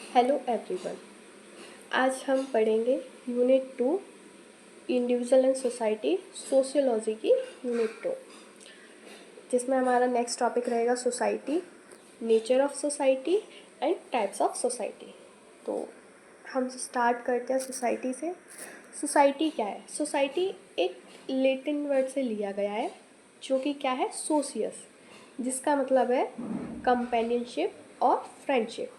Hello everyone. आज हम पढ़ेंगे unit 2 individual and society sociology की यूनिट 2, जिसमें हमारा नेक्स्ट टॉपिक रहेगा society, nature of society and types of society. तो हम स्टार्ट करते हैं सोसाइटी से। सोसाइटी क्या है? सोसाइटी एक लैटिन वर्ड से लिया गया है जो कि क्या है, सोशियस, जिसका मतलब है कंपेनियनशिप और फ्रेंडशिप।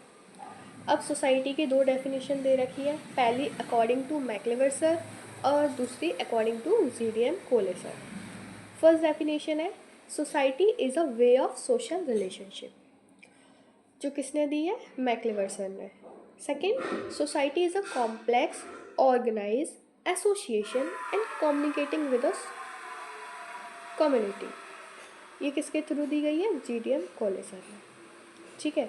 अब सोसाइटी की दो डेफिनेशन दे रखी है, पहली अकॉर्डिंग टू मैक्लेवर सर और दूसरी according to GDM Cole sir. First definition है, society is a way of social relationship, जो किसने दी है? मैक्लेवर सर ने। Second, society is a complex organise association and communicating with a community. ये किसके थ्रू दी गई है? जीडीएम कोले सर ने। ठीक है।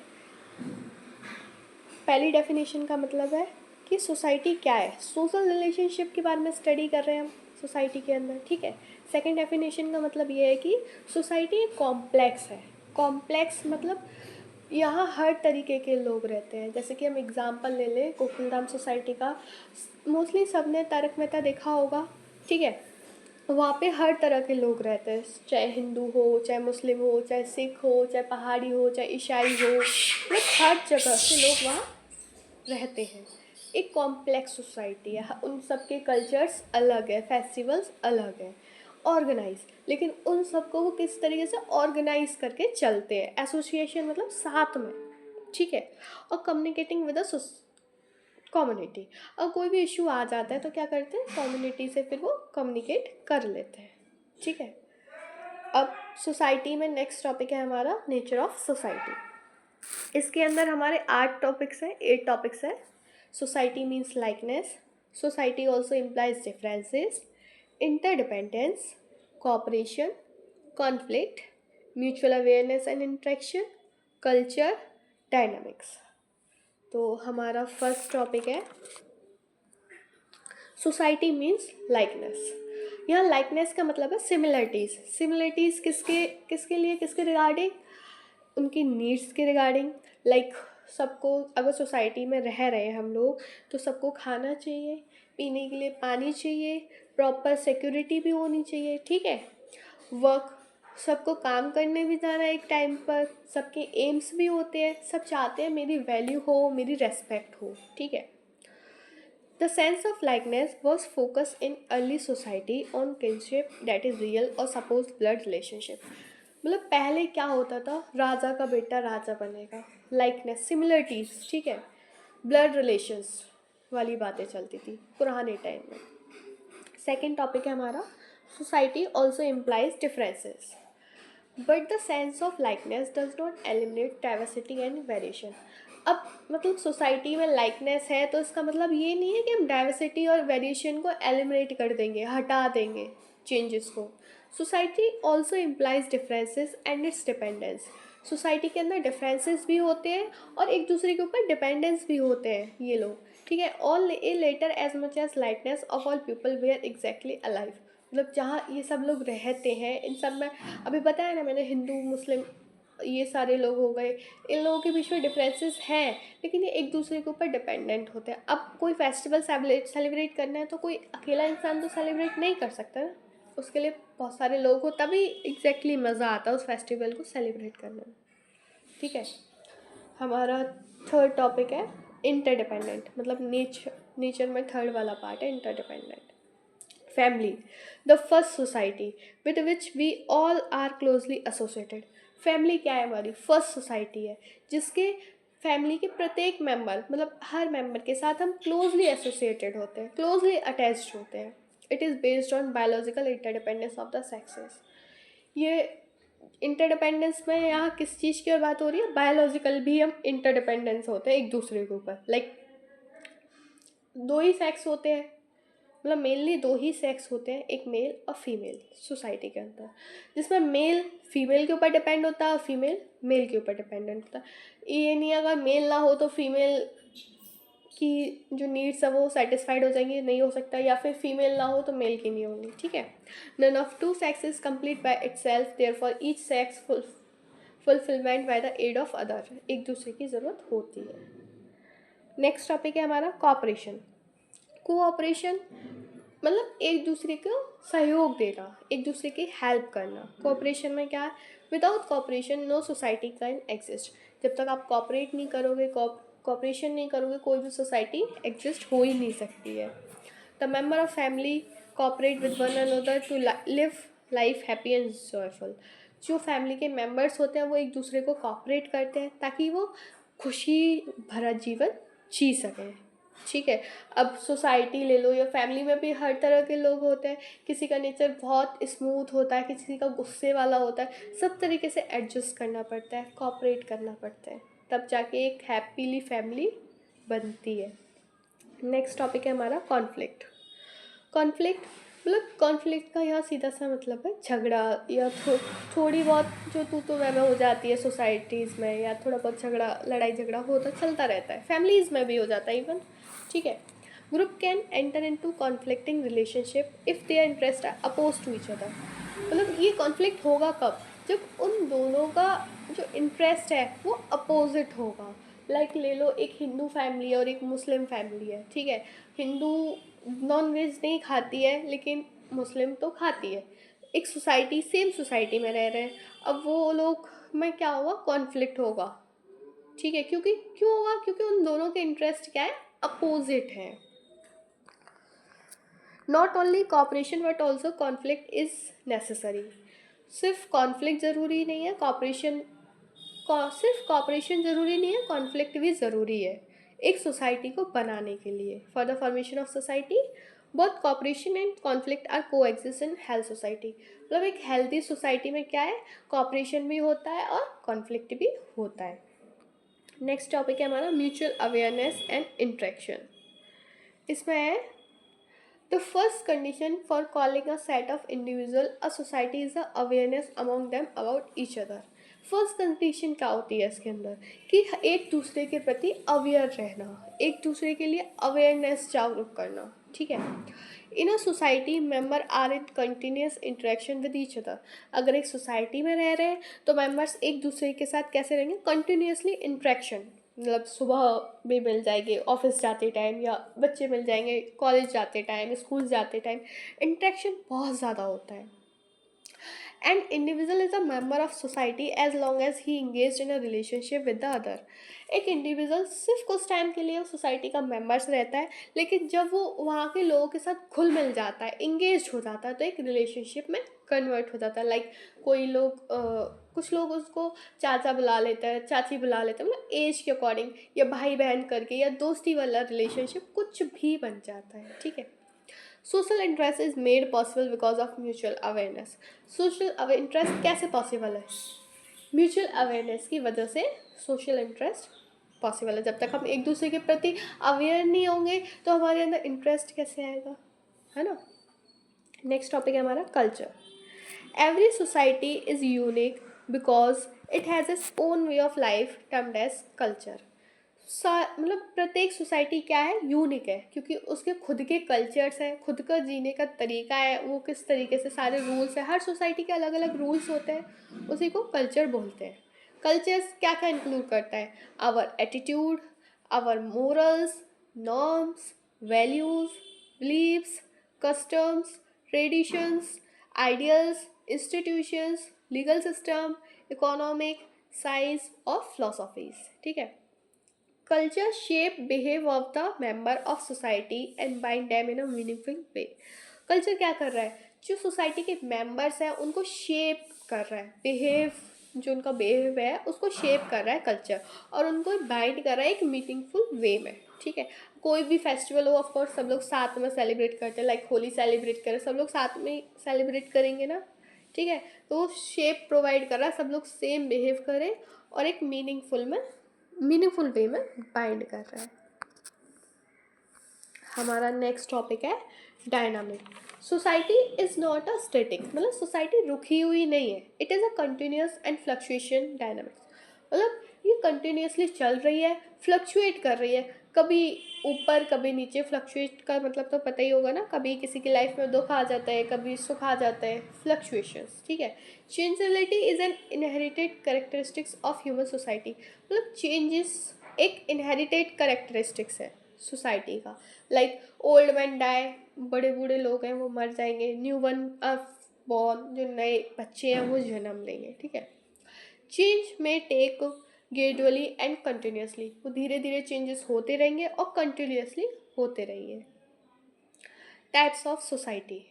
पहली डेफिनेशन का मतलब है कि सोसाइटी क्या है, सोशल रिलेशनशिप के बारे में स्टडी कर रहे हैं हम सोसाइटी के अंदर। ठीक है। सेकंड डेफिनेशन का मतलब ये है कि सोसाइटी एक कॉम्प्लेक्स है। कॉम्प्लेक्स मतलब यहाँ हर तरीके के लोग रहते हैं। जैसे कि हम एग्जांपल ले लें गोकुलधाम सोसाइटी का, मोस्टली सबने तारक मेहता देखा होगा। ठीक है। वहाँ पे हर तरह के लोग रहते हैं, चाहे हिंदू हो, चाहे मुस्लिम हो, चाहे सिख हो, चाहे पहाड़ी हो, चाहे ईसाई हो, मतलब हर जगह के लोग वहाँ रहते हैं। एक कॉम्प्लेक्स सोसाइटी है, उन सब के कल्चर्स अलग है, फेस्टिवल्स अलग हैं, ऑर्गेनाइज, लेकिन उन सबको वो किस तरीके से ऑर्गेनाइज करके चलते हैं। एसोसिएशन मतलब साथ में। ठीक है। और कम्युनिकेटिंग विद अ कम्युनिटी। और कोई भी इशू आ जाता है तो क्या करते हैं, कम्युनिटी से फिर वो कम्युनिकेट कर लेते हैं। ठीक है। अब सोसाइटी में नेक्स्ट टॉपिक है हमारा नेचर ऑफ सोसाइटी। इसके अंदर हमारे 8 टॉपिक्स है। Society means likeness, society also implies differences, interdependence, cooperation, conflict, mutual awareness and interaction, culture, dynamics. तो हमारा फर्स्ट टॉपिक है सोसाइटी मीन्स लाइकनेस। यहाँ लाइकनेस का मतलब है सिमिलरिटीज़। सिमिलरिटीज़ किसके किसके लिए, किसके रिगार्डिंग? उनकी नीड्स के रिगार्डिंग। लाइक सबको, अगर सोसाइटी में रह रहे हैं हम लोग, तो सबको खाना चाहिए, पीने के लिए पानी चाहिए, प्रॉपर सिक्योरिटी भी होनी चाहिए। ठीक है। वर्क, सबको काम करने भी जाना है एक टाइम पर, सबके एम्स भी होते हैं, सब चाहते हैं मेरी वैल्यू हो, मेरी रेस्पेक्ट हो। ठीक है। The sense of likeness was focused in early society on kinship, that is real or supposed blood relationship। मतलब पहले क्या होता था, राजा का बेटा राजा बनेगा, लाइकनेस, सिमिलरिटीज। ठीक है। ब्लड रिलेशंस वाली बातें चलती थी पुराने टाइम में। सेकेंड टॉपिक है हमारा society also implies differences, but the sense of likeness does not eliminate diversity and variation. अब मतलब सोसाइटी में लाइकनेस है तो इसका मतलब ये नहीं है कि हम डाइवर्सिटी और वेरिएशन को एलिमिनेट कर देंगे, हटा देंगे चेंजेस को। Society also implies differences and it's dependence. Society के अंदर डिफरेंसेस भी होते हैं और एक दूसरे के ऊपर डिपेंडेंस भी होते हैं ये लोग। ठीक है। All a letter as much as likeness of all people where exactly alive. मतलब जहाँ ये सब लोग रहते हैं, इन सब में अभी बताया ना मैंने, हिंदू मुस्लिम ये सारे लोग हो गए, इन लोगों के बीच में डिफरेंसेस हैं, लेकिन ये एक दूसरे के ऊपर डिपेंडेंट होते हैं। अब कोई फेस्टिवल सेलिब्रेट करना है तो कोई अकेला इंसान तो सेलिब्रेट नहीं कर सकता ना, उसके लिए बहुत सारे लोग हो, तभी एग्जैक्टली मज़ा आता है उस फेस्टिवल को सेलिब्रेट करने में। ठीक है। हमारा थर्ड टॉपिक है इंटरडिपेंडेंट, मतलब नेचर में थर्ड वाला पार्ट है interdependent. Family, the first society with which we all are closely associated. Family क्या है? हमारी फर्स्ट सोसाइटी है जिसके फैमिली के प्रत्येक मेंबर, मतलब हर मेंबर के साथ हम क्लोजली एसोसिएटेड होते हैं, क्लोजली अटैच्ड होते हैं। It is based on biological interdependence of the sexes. ये इंटरडिपेंडेंस में यहाँ किस चीज़ की और बात हो रही है? बायोलॉजिकल भी हम इंटरडिपेंडेंस होते हैं एक दूसरे के ऊपर। लाइक दो ही सेक्स होते हैं, मतलब मेनली दो ही सेक्स होते हैं, एक मेल और फीमेल सोसाइटी के अंदर, जिसमें मेल फीमेल के ऊपर डिपेंड होता है और फीमेल मेल के ऊपर डिपेंडेंट होता है। ये नहीं अगर मेल ना हो तो फीमेल की जो नीड्स है वो सेटिस्फाइड हो जाएंगी, नहीं हो सकता, या फिर फीमेल ना हो तो मेल की नहीं होंगी। ठीक है। None of two sex is complete by itself, therefore each sex fulfilment by the aid of other. एक दूसरे की ज़रूरत होती है। नेक्स्ट टॉपिक है हमारा कोऑपरेशन। कोऑपरेशन मतलब एक दूसरे को सहयोग देना, एक दूसरे की हेल्प करना। कोऑपरेशन में क्या है, without cooperation no society can exist. जब तक आप कोऑपरेट नहीं करोगे, कोऑपरेशन नहीं करोगे, कोई भी सोसाइटी एग्जिस्ट हो ही नहीं सकती है। The member of family cooperate with one another to live life happy and joyful. जो फैमिली के मेंबर्स होते हैं वो एक दूसरे को कोऑपरेट करते हैं ताकि वो खुशी भरा जीवन जी सकें। ठीक है, अब सोसाइटी ले लो या फैमिली में भी हर तरह के लोग होते हैं। किसी का नेचर बहुत स्मूथ होता है, किसी का गुस्से वाला होता है। सब तरीके से एडजस्ट करना पड़ता है, कोऑपरेट करना पड़ता है, तब जाके एक हैप्पीली फैमिली बनती है। नेक्स्ट टॉपिक है हमारा कॉन्फ्लिक्ट। कॉन्फ्लिक्ट मतलब कॉन्फ्लिक्ट का यहाँ सीधा सा मतलब है झगड़ा या थोड़ी बहुत जो तू मैं हो जाती है सोसाइटीज़ में, या थोड़ा बहुत झगड़ा लड़ाई झगड़ा होता चलता रहता है, फैमिलीज़ में भी हो जाता है इवन। ठीक है, group can enter into conflicting relationship if their interest are oppose to each other. मतलब ये कॉन्फ्लिक्ट होगा कब, जब उन दोनों का जो इंटरेस्ट है वो अपोजिट होगा। लाइक ले लो, एक हिंदू फैमिली है और एक मुस्लिम फैमिली है। ठीक है, हिंदू नॉन वेज नहीं खाती है लेकिन मुस्लिम तो खाती है। एक सोसाइटी, सेम सोसाइटी में रह रहे हैं, अब वो लोग में क्या होगा, कॉन्फ्लिक्ट होगा। ठीक है, क्योंकि क्यों होगा, क्योंकि उन दोनों के इंटरेस्ट क्या है, अपोजिट हैं। Not only cooperation but also conflict is necessary. सिर्फ कॉन्फ्लिक्ट ज़रूरी नहीं है, सिर्फ कॉपरेशन ज़रूरी नहीं है, कॉन्फ्लिक्ट भी ज़रूरी है एक सोसाइटी को बनाने के लिए। For the formation of society both cooperation and conflict are coexist in health society. मतलब एक हेल्थी सोसाइटी में क्या है, कॉपरेशन भी होता है और कॉन्फ्लिक्ट भी होता है। नेक्स्ट टॉपिक है हमारा म्यूचुअल अवेयरनेस एंड इंट्रैक्शन। इसमें है the first condition for calling a set of individual a society is the awareness among them about each other. First condition क्या होती है इसके अंदर, कि एक दूसरे के प्रति अवेयर रहना, एक दूसरे के लिए अवेयरनेस जागरूक करना। ठीक है, in a society member are in continuous interaction with each other. अगर एक सोसाइटी में रह रहे हैं तो मेंबर्स एक दूसरे के साथ कैसे रहेंगे, कंटिन्यूसली इंटरेक्शन। मतलब सुबह भी मिल जाएंगे ऑफिस जाते टाइम, या बच्चे मिल जाएंगे कॉलेज जाते टाइम, स्कूल जाते टाइम, इंटरेक्शन बहुत ज़्यादा होता है। And individual is a member of society as long as he engage in a relationship with the other. एक इंडिविजुअल सिर्फ कुछ टाइम के लिए सोसाइटी का मेंबर्स रहता है, लेकिन जब वो वहाँ के लोगों के साथ घुल मिल जाता है, इंगेज हो जाता है, तो एक रिलेशनशिप में कन्वर्ट हो जाता है। लाइक कोई लोग कुछ लोग उसको चाचा बुला लेते हैं, चाची बुला लेते हैं, मतलब एज के अकॉर्डिंग, या भाई बहन करके, या दोस्ती वाला रिलेशनशिप कुछ भी बन जाता है। ठीक है, social interest is made possible because of mutual awareness. Social interest कैसे पॉसिबल है, म्यूचुअल अवेयरनेस की वजह से सोशल इंटरेस्ट पॉसिबल है। जब तक हम एक दूसरे के प्रति अवेयर नहीं होंगे तो हमारे अंदर इंटरेस्ट कैसे आएगा, है ना। नेक्स्ट टॉपिक है हमारा culture. Every society is unique because it has its own way of life termed as culture. मतलब प्रत्येक सोसाइटी क्या है, यूनिक है, क्योंकि उसके खुद के कल्चर्स हैं, खुद का जीने का तरीका है, वो किस तरीके से सारे रूल्स हैं, हर सोसाइटी के अलग अलग रूल्स होते हैं, उसी को कल्चर बोलते हैं। कल्चर्स क्या क्या इंक्लूड करता है, our attitude, our morals, norms, values, believes, customs, traditions, ideals, institutions, legal system, economic, science और फिलोसॉफीज। ठीक है, culture shape behave of the member of society and bind them in a meaningful way. Culture क्या कर रहा है, जो society के members हैं उनको शेप कर रहा है, बिहेव, जो उनका बिहेव है उसको शेप कर रहा है कल्चर, और उनको बाइंड कर रहा है एक मीनिंगफुल वे में। ठीक है, कोई भी फेस्टिवल हो ऑफ कोर्स सब लोग साथ में सेलिब्रेट करते हैं, लाइक होली सेलिब्रेट करें सब लोग साथ में सेलिब्रेट करेंगे ना। ठीक है, तो वो शेप प्रोवाइड कर रहा है, सब लोग सेम बिहेव करें और एक मीनिंगफुल वे में बाइंड कर रहा है। हमारा नेक्स्ट टॉपिक है dynamic. Society is not a static, मतलब सोसाइटी रुकी हुई नहीं है, it is a continuous and fluctuation dynamics. मतलब ये कंटिन्यूसली चल रही है, फ्लक्चुएट कर रही है, कभी ऊपर कभी नीचे। फ्लक्चुएट का मतलब तो पता ही होगा ना, कभी किसी की लाइफ में दुख आ जाता है, कभी सुख आ जाता है, फ्लक्चुएशंस। ठीक है, changeability is an inherited characteristics of human society. मतलब चेंजेस एक इनहेरिटेड करेक्टरिस्टिक्स है सोसाइटी का। लाइक ओल्ड मैन डाई, बड़े बूढ़े लोग हैं वो मर जाएंगे, न्यू वन बॉर्न, जो नए बच्चे हैं वो जन्म लेंगे, ठीक है। चेंज में टेक ग्रेजुअली एंड कंटिन्यूसली, वो धीरे धीरे चेंजेस होते रहेंगे और कंटिन्यूसली होते रहेंगे। टाइप्स ऑफ सोसाइटी,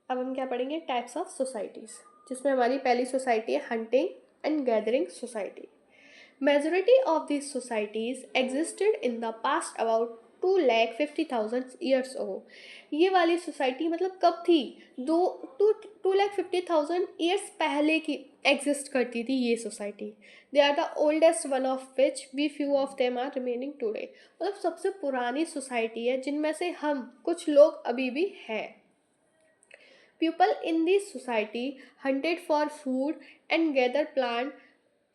अब हम क्या पढ़ेंगे, टाइप्स ऑफ सोसाइटीज़, जिसमें हमारी पहली सोसाइटी है hunting and gathering society. Majority of these societies existed in the past about 2,50,000 years ago. ये वाली सोसाइटी मतलब कब थी, 2,50,000 ईयर्स पहले की एग्जिस्ट करती थी ये society. They are the oldest one of which we few of them are remaining today, मतलब सबसे पुरानी सोसाइटी है जिनमें से हम कुछ लोग अभी भी हैं। People in this society hunted for food and gathered plant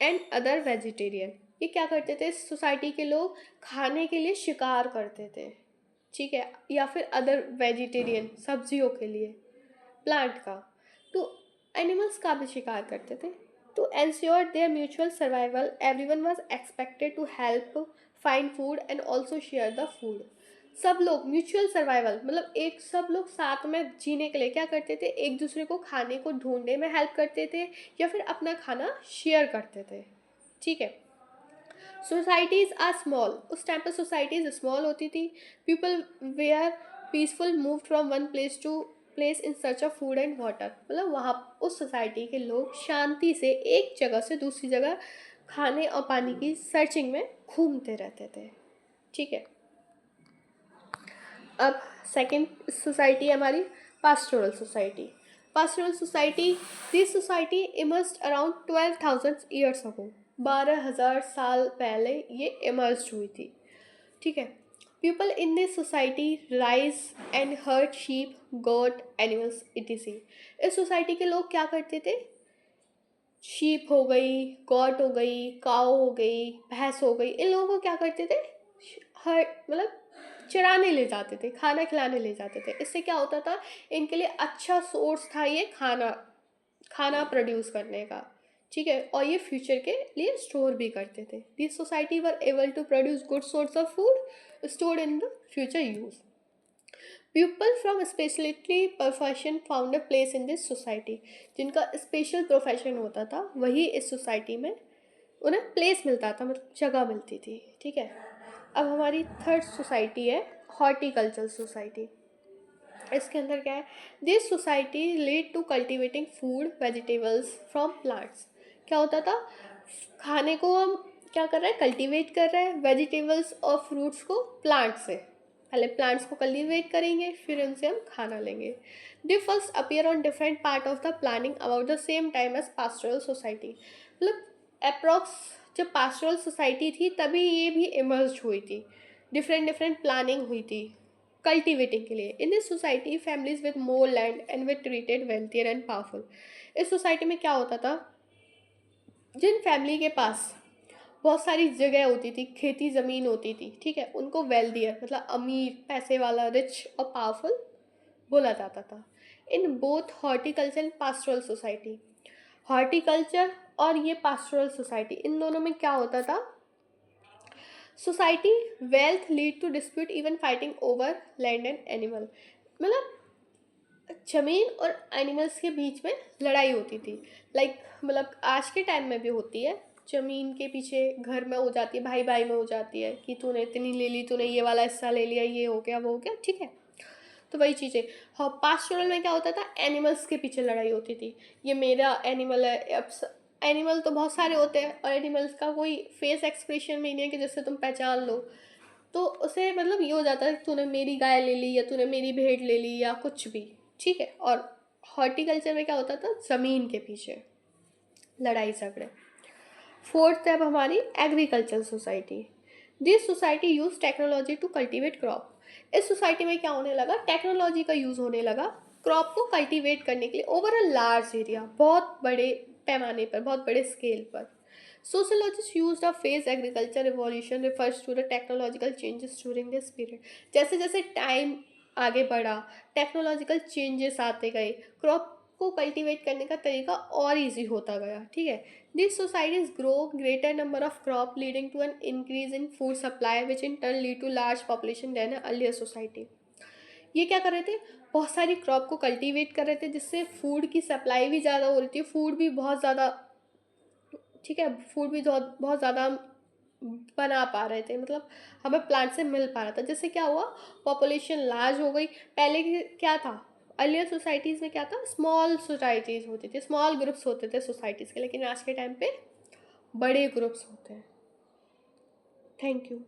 and other vegetarian. ये क्या करते थे, इस सोसाइटी के लोग खाने के लिए शिकार करते थे, ठीक है, या फिर अदर वेजिटेरियन सब्जियों के लिए, प्लांट का, तो एनिमल्स का भी शिकार करते थे। To ensure their mutual survival everyone was expected to help find food and also share the food. सब लोग म्यूचुअल सर्वाइवल मतलब एक सब लोग साथ में जीने के लिए क्या करते थे, एक दूसरे को खाने को ढूंढने में हेल्प करते थे या फिर अपना खाना शेयर करते थे, ठीक है। सोसाइटीज़ आर स्मॉल, उस टाइम पर सोसाइटीज़ स्मॉल होती थी। People were peaceful move from one place to place in search of food and water, मतलब वहाँ उस सोसाइटी के लोग शांति से एक जगह से दूसरी जगह खाने और पानी की सर्चिंग में घूमते रहते थे, ठीक है। अब सेकेंड सोसाइटी है हमारी pastoral society. Pastoral society, this society emerged around 12,000 years ago, 12,000 साल पहले ये इमर्ज हुई थी, ठीक है। People in this society raise and herd sheep, goat, animals ETC. इस सोसाइटी के लोग क्या करते थे, शीप हो गई, गॉट हो गई, काऊ हो गई, भैंस हो गई, इन लोगों को क्या करते थे, हर मतलब चराने ले जाते थे, खाना खिलाने ले जाते थे। इससे क्या होता था, इनके लिए अच्छा सोर्स था ये खाना प्रोड्यूस करने का, ठीक है, और ये फ्यूचर के लिए स्टोर भी करते थे। This society were able to produce good source of food stored in the future use. People from speciality profession found a place in this society, जिनका स्पेशल प्रोफेशन होता था वही इस सोसाइटी में उन्हें प्लेस मिलता था, मतलब जगह मिलती थी, ठीक है। अब हमारी थर्ड सोसाइटी है हॉर्टिकल्चर सोसाइटी। इसके अंदर क्या है, this society lead to cultivating food vegetables from plants. क्या होता था, खाने को हम क्या कर रहे हैं, कल्टीवेट कर रहे हैं, वेजिटेबल्स और फ्रूट्स को प्लांट से, पहले प्लांट्स को कल्टीवेट करेंगे फिर उनसे हम खाना लेंगे। They first appear on different part of the planning about the same time as pastoral society, मतलब अप्रॉक्स जब पास्टोरल सोसाइटी थी तभी ये भी इमर्ज हुई थी, डिफरेंट प्लानिंग हुई थी कल्टीवेटिंग के लिए। इन this society families with more land and with treated wealthier and powerful. इस सोसाइटी में क्या होता था, जिन फैमिली के पास बहुत सारी जगह होती थी, खेती ज़मीन होती थी, ठीक है, उनको वेल्थियर मतलब अमीर, पैसे वाला, रिच और पावरफुल बोला जाता था। In both horticulture and pastoral society, horticulture और ये पास्टोरल सोसाइटी, इन दोनों में क्या होता था, society wealth lead to dispute even fighting over land and animal, मतलब जमीन और एनिमल्स के बीच में लड़ाई होती थी। लाइक मतलब आज के टाइम में भी होती है, ज़मीन के पीछे घर में हो जाती है, भाई भाई में हो जाती है कि तूने इतनी ले ली, तूने ये वाला हिस्सा ले लिया, ये हो गया वो हो गया, ठीक है। तो वही चीज़ें, हाँ पास्टोरल में क्या होता था, एनिमल्स के पीछे लड़ाई होती थी, ये मेरा एनिमल है। अब एनिमल तो बहुत सारे होते हैं और एनिमल्स का कोई फेस एक्सप्रेशन भी नहीं है कि जिससे तुम पहचान लो, तो उसे मतलब ये हो जाता है कि तूने मेरी गाय ले ली या तूने मेरी भेड़ ले ली या कुछ भी, ठीक है। और हॉर्टिकल्चर में क्या होता था, ज़मीन के पीछे लड़ाई झगड़े। फोर्थ है अब हमारी agriculture society. This society use technology to cultivate crop. इस सोसाइटी में क्या होने लगा, टेक्नोलॉजी का यूज़ होने लगा क्रॉप को कल्टीवेट करने के लिए ओवर अ लार्ज एरिया, बहुत बड़े पैमाने पर, बहुत बड़े स्केल पर। Sociologist use the phase agriculture revolution refers to the technological changes during this period. जैसे जैसे टाइम आगे बढ़ा, टेक्नोलॉजिकल चेंजेस आते गए, क्रॉप को कल्टीवेट करने का तरीका और इजी होता गया, ठीक है। These societies grow greater number of crop leading to an increase in food supply which in turn lead to large population than an earlier society. ये क्या कर रहे थे, बहुत सारी क्रॉप को कल्टीवेट कर रहे थे जिससे फूड की सप्लाई भी ज़्यादा हो रही थी, फूड भी बहुत ज़्यादा, ठीक है, फूड भी बहुत बहुत ज़्यादा बना पा रहे थे, मतलब हमें प्लांट से मिल पा रहा था, जिससे क्या हुआ, पॉपुलेशन लार्ज हो गई। पहले क्या था, अर्लियर सोसाइटीज़ में क्या था, स्मॉल सोसाइटीज़ होती थी, स्मॉल ग्रुप्स होते थे सोसाइटीज़ के, लेकिन आज के टाइम पे बड़े ग्रुप्स होते हैं। Thank you.